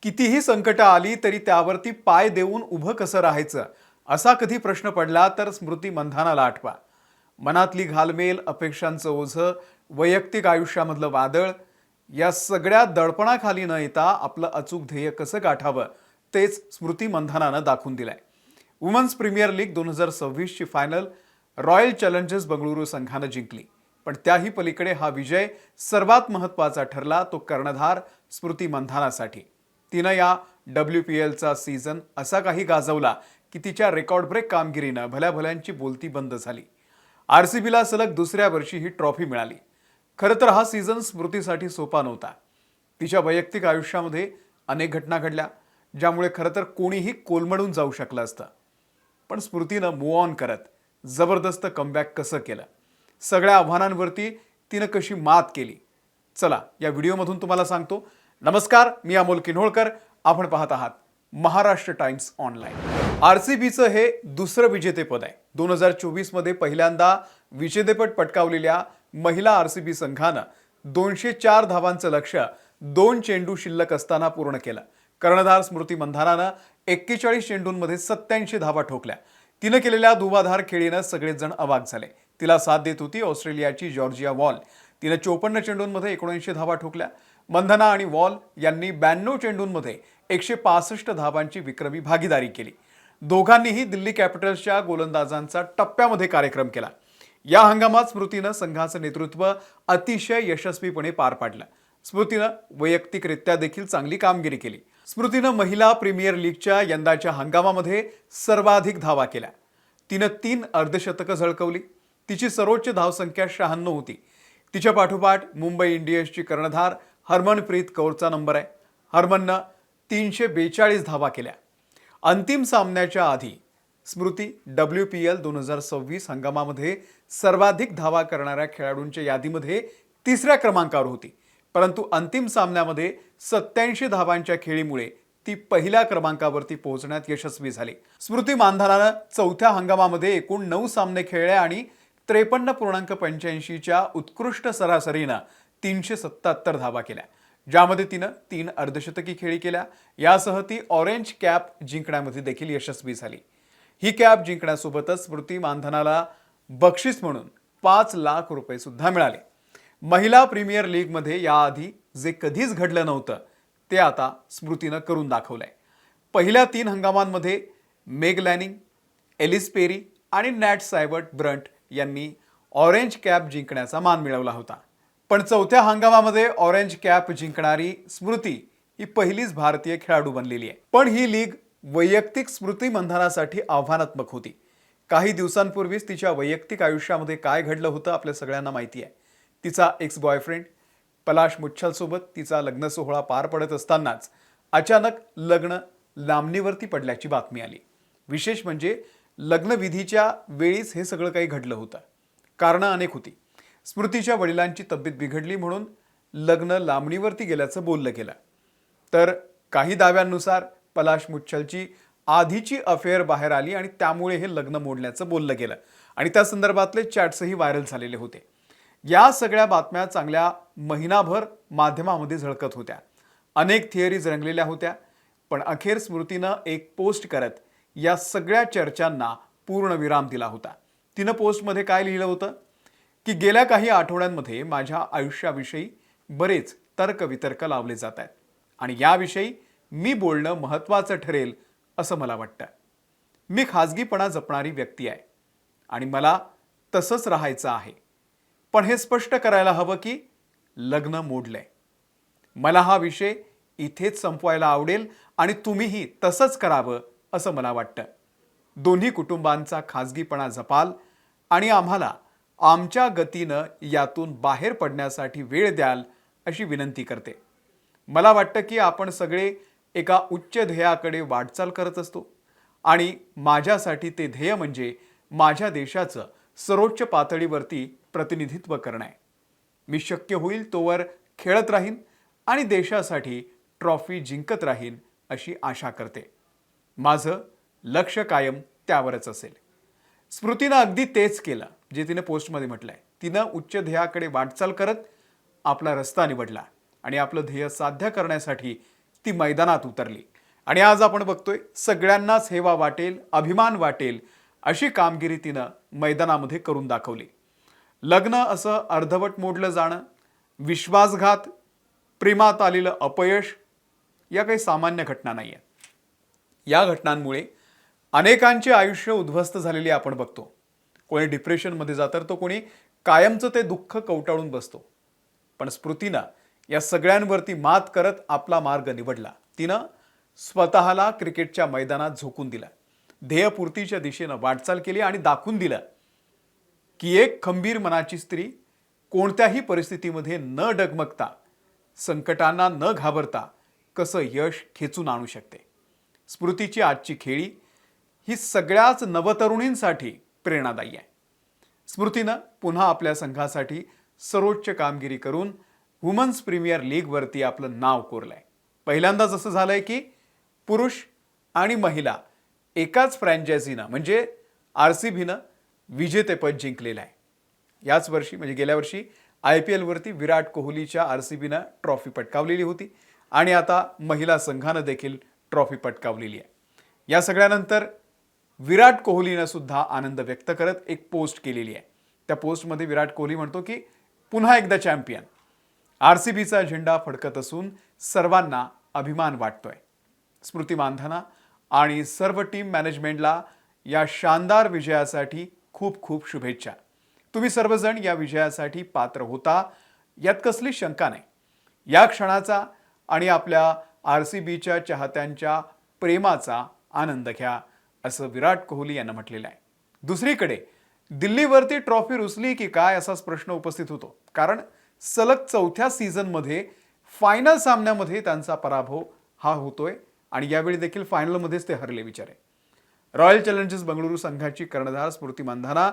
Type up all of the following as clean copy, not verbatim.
कितीही संकट आली तरी त्यावरती पाय देऊन उभं कसं राहायचं असा कधी प्रश्न पडला तर स्मृती मंधानाला आठवा. मनातली घालमेल, अपेक्षांचं ओझं, वैयक्तिक आयुष्यामधलं वादळ, या सगळ्या दडपणाखाली न येता आपलं अचूक ध्येय कसं गाठावं तेच स्मृती मंधानानं दाखवून दिलंय. वुमन्स प्रीमियर लीग 2026 ची फायनल रॉयल चॅलेंजर्स बंगळुरू संघानं जिंकली. पण त्याही पलीकडे हा विजय सर्वात महत्त्वाचा ठरला तो कर्णधार स्मृती मंधानासाठी. तिनं या WPLचा सीझन असा काही गाजवला की तिच्या रेकॉर्ड ब्रेक कामगिरीनं भल्याभल्यांची बोलती बंद झाली. RCBला सलग दुसऱ्या वर्षी ही ट्रॉफी मिळाली. खरं तर हा सीझन स्मृतीसाठी सोपा नव्हता. तिच्या वैयक्तिक आयुष्यामध्ये अनेक घटना घडल्या ज्यामुळे खरं तर कोणीही कोलमडून जाऊ शकलं असतं. पण स्मृतीनं मूव्ह ऑन करत जबरदस्त कमबॅक कसं केलं, सगळ्या आव्हानांवरती तिनं कशी मात केली, चला या व्हिडिओमधून तुम्हाला सांगतो. नमस्कार, मी अमोल किन्होळकर. आपण पाहत आहात महाराष्ट्र टाइम्स ऑनलाईन. RCBचं हे दुसरं विजेतेपद आहे. 2024 मध्ये पहिल्यांदा विजेतेपद पटकावलेल्या महिला RCB संघानं 204 धावांचं लक्ष्य 2 चेंडू शिल्लक असताना पूर्ण केलं. कर्णधार स्मृती मंधानानं 41 चेंडूंमध्ये 87 धावा ठोकल्या. तिनं केलेल्या धुवाधार खेळीनं सगळेजण अवाक झाले. तिला साथ देत होती ऑस्ट्रेलियाची जॉर्जिया वॉल. तिनं 54 चेंडूंमध्ये 79 धावा ठोकल्या. मंधाना आणि वॉल यांनी 92 चेंडूंमध्ये 165 धावांची विक्रमी भागीदारी केली. दोघांनीही दिल्ली कॅपिटल्सच्या गोलंदाजांचा टप्प्यामध्ये कार्यक्रम केला. या हंगामात स्मृतीनं संघाचं नेतृत्व अतिशय यशस्वीपणे पार पाडलं. स्मृतीनं वैयक्तिकरित्या देखील चांगली कामगिरी केली. स्मृतीनं महिला प्रीमियर लीगच्या यंदाच्या हंगामामध्ये सर्वाधिक धावा केल्या. तिनं 3 अर्धशतकं झळकवली. तिची सर्वोच्च धावसंख्या 96 होती. तिच्या पाठोपाठ मुंबई इंडियन्सची कर्णधार हरमनप्रीत कौरचा नंबर आहे. हरमननं 342 धावा केल्या. अंतिम सामन्याच्या आधी स्मृती WPL 2026 हंगामामध्ये सर्वाधिक धावा करणाऱ्या खेळाडूंच्या यादीमध्ये 3ऱ्या क्रमांकावर होती. परंतु अंतिम सामन्यामध्ये 87 धावांच्या खेळीमुळे ती पहिल्या क्रमांकावरती पोहोचण्यात यशस्वी झाली. स्मृती मंधानानं 4थ्या हंगामामध्ये एकूण 9 सामने खेळले आणि 53.85च्या उत्कृष्ट सरासरीनं 377 धावा केल्या, ज्यामध्ये तिनं 3 अर्धशतकी खेळी केल्या. यासह ती ऑरेंज कॅप जिंकण्यामध्ये देखील यशस्वी झाली. ही कॅप जिंकण्यासोबतच स्मृती मंधानाला बक्षीस म्हणून 5 लाख रुपये सुद्धा मिळाले. महिला प्रीमियर लीगमध्ये याआधी जे कधीच घडलं नव्हतं ते आता स्मृतीनं करून दाखवलंय. पहिल्या 3 हंगामांमध्ये मेग लॅनिंग, एलिस पेरी आणि नॅट सायबर्ट ब्रंट यांनी ऑरेंज कॅप जिंकण्याचा मान मिळवला होता. पण 4थ्या हंगामामध्ये ऑरेंज कॅप जिंकणारी स्मृती ही पहिलीच भारतीय खेळाडू बनलेली आहे. पण ही लीग वैयक्तिक स्मृती मंधानासाठी आव्हानात्मक होती. काही दिवसांपूर्वीच तिच्या वैयक्तिक आयुष्यामध्ये काय घडलं होतं आपल्या सगळ्यांना माहिती आहे. तिचा एक्स बॉयफ्रेंड पलाश मुच्छलसोबत तिचा लग्न सोहळा पार पडत असतानाच अचानक लग्न लांबणीवरती पडल्याची बातमी आली. विशेष म्हणजे लग्नविधीच्या वेळीच हे सगळं काही घडलं होतं. कारणं अनेक होती. स्मृतीच्या वडिलांची तब्येत बिघडली म्हणून लग्न लांबणीवरती गेल्याचं बोललं गेलं. तर काही दाव्यांनुसार पलाश मुच्छलची आधीची अफेअर बाहेर आली आणि त्यामुळे हे लग्न मोडल्याचं बोललं गेलं आणि त्या संदर्भातले चॅट्सही व्हायरल झालेले होते. या सगळ्या बातम्या चांगल्या महिनाभर माध्यमामध्ये झळकत होत्या. अनेक थिअरीज रंगलेल्या होत्या. पण अखेर स्मृतीनं एक पोस्ट करत या सगळ्या चर्चांना पूर्णविराम दिला होता. तिनं पोस्टमध्ये काय लिहिलं होतं की गेल्या काही आठवड्यांमध्ये माझ्या आयुष्याविषयी बरेच तर्कवितर्क लावले जात आहेत आणि याविषयी मी बोलणं महत्त्वाचं ठरेल असं मला वाटतं. मी खाजगीपणा जपणारी व्यक्ती आहे आणि मला तसंच राहायचं आहे. पण हे स्पष्ट करायला हवं की लग्न मोडलंय. मला हा विषय इथेच संपवायला आवडेल आणि तुम्हीही तसंच करावं असं मला वाटतं. दोन्ही कुटुंबांचा खाजगीपणा जपाल आणि आम्हाला आमच्या गतीनं यातून बाहेर पडण्यासाठी वेळ द्याल अशी विनंती करते. मला वाटतं की आपण सगळे एका उच्च ध्येयाकडे वाटचाल करत असतो आणि माझ्यासाठी ते ध्येय म्हणजे माझ्या देशाचं सर्वोच्च पातळीवरती प्रतिनिधित्व करणं आहे. मी शक्य होईल तोवर खेळत राहीन आणि देशासाठी ट्रॉफी जिंकत राहीन अशी आशा करते. माझं लक्ष कायम त्यावरच असेल. स्मृतीनं अगदी तेच केलं जे तिने पोस्टमध्ये म्हटलंय. तिनं उच्च ध्येयाकडे वाटचाल करत आपला रस्ता निवडला आणि आपलं ध्येय साध्य करण्यासाठी ती मैदानात उतरली आणि आज आपण बघतोय सगळ्यांनाच हेवा वाटेल, अभिमान वाटेल अशी कामगिरी तिनं मैदानामध्ये करून दाखवली. लग्न असं अर्धवट मोडलं जाणं, विश्वासघात, प्रेमात आलेलं अपयश या काही सामान्य घटना नाही आहेत. या घटनांमुळे अनेकांचे आयुष्य उद्ध्वस्त झालेले आपण बघतो. कोणी डिप्रेशनमध्ये जातं तर कोणी कायमचं ते दुःख कवटाळून बसतो. पण स्मृतीनं या सगळ्यांवरती मात करत आपला मार्ग निवडला. तिनं स्वतःला क्रिकेटच्या मैदानात झोकून दिलं, ध्येयपूर्तीच्या दिशेनं वाटचाल केली आणि दाखवून दिलं की एक खंबीर मनाची स्त्री कोणत्याही परिस्थितीमध्ये न डगमगता, संकटांना न घाबरता कसं यश खेचून आणू शकते. स्मृतीची आजची खेळी ही सगळ्याच नवतरुणींसाठी प्रेरणादायी आहे. स्मृतीनं पुन्हा आपल्या संघासाठी सर्वोच्च कामगिरी करून वुमन्स प्रीमियर लीगवरती आपलं नाव कोरलंय. पहिल्यांदाच असं झालंय की पुरुष आणि महिला एकाच फ्रँचायझीनं म्हणजे RCBनं विजेतेपद जिंकलेलं आहे. याच वर्षी म्हणजे गेल्या वर्षी IPL वरती विराट कोहलीच्या RCBनं ट्रॉफी पटकावलेली होती आणि आता महिला संघानं देखील ट्रॉफी पटकावलेली आहे. या सगळ्यानंतर विराट कोहलीनं सुद्धा आनंद व्यक्त करत एक पोस्ट केलेली आहे. त्या पोस्टमध्ये विराट कोहली म्हणतो की पुन्हा एकदा चॅम्पियन. RCBचा झेंडा फडकत असून सर्वांना अभिमान वाटतोय. स्मृती मानधना आणि सर्व टीम मॅनेजमेंटला या शानदार विजयासाठी खूप खूप शुभेच्छा. तुम्ही सर्वजण या विजयासाठी पात्र होता यात कसली शंका नाही. या क्षणाचा आणि आपल्या RCBच्या चाहत्यांच्या प्रेमाचा आनंद घ्या असं विराट कोहली यांना म्हटलेलं आहे. दुसरीकडे दिल्लीवरती ट्रॉफी रुसली की काय असाच प्रश्न उपस्थित होतो. कारण सलग 4थ्या सीझनमध्ये फायनल सामन्यामध्ये त्यांचा पराभव हा होतोय आणि यावेळी देखील फायनलमध्येच ते हरले बिचारे. रॉयल चॅलेंजर्स बंगळुरू संघाची कर्णधार स्मृती मानधना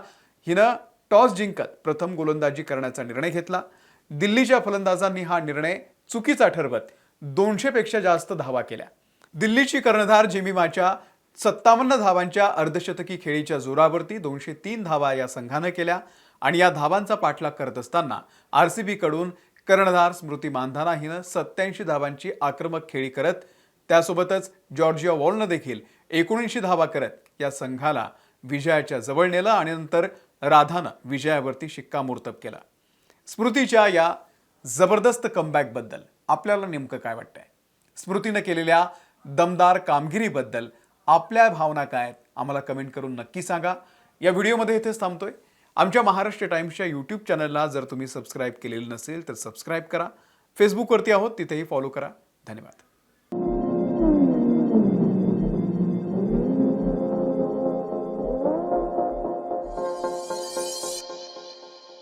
हिनं टॉस जिंकत प्रथम गोलंदाजी करण्याचा निर्णय घेतला. दिल्लीच्या फलंदाजांनी हा निर्णय चुकीचा ठरवत 200 पेक्षा जास्त धावा केल्या. दिल्लीची कर्णधार जेमिमाच्या 57 धावांच्या अर्धशतकी खेळीच्या जोरावरती 203 धावा या संघानं केल्या आणि या धावांचा पाठलाग करत असताना RCB कडून कर्णधार स्मृती मानधना हिनं 87 धावांची आक्रमक खेळी करत त्यासोबतच जॉर्जिया वॉलनं देखील 79 धावा करत या संघाला विजयाच्या जवळ नेलं आणि नंतर राधानं विजयावरती शिक्कामोर्तब केला. स्मृतीच्या या जबरदस्त कमबॅकबद्दल आपल्याला नेमकं काय वाटतंय? स्मृतीनं केलेल्या दमदार कामगिरीबद्दल आपल्या भावना काय आहेत आम्हाला कमेंट करून नक्की सांगा. या व्हिडिओमध्ये इथेच थांबतोय. आमच्या महाराष्ट्र टाइम्सच्या यूट्यूब चॅनलला जर तुम्ही सबस्क्राईब केलेलं नसेल तर सबस्क्राईब करा. फेसबुकवरती आहोत तिथेही फॉलो करा. धन्यवाद.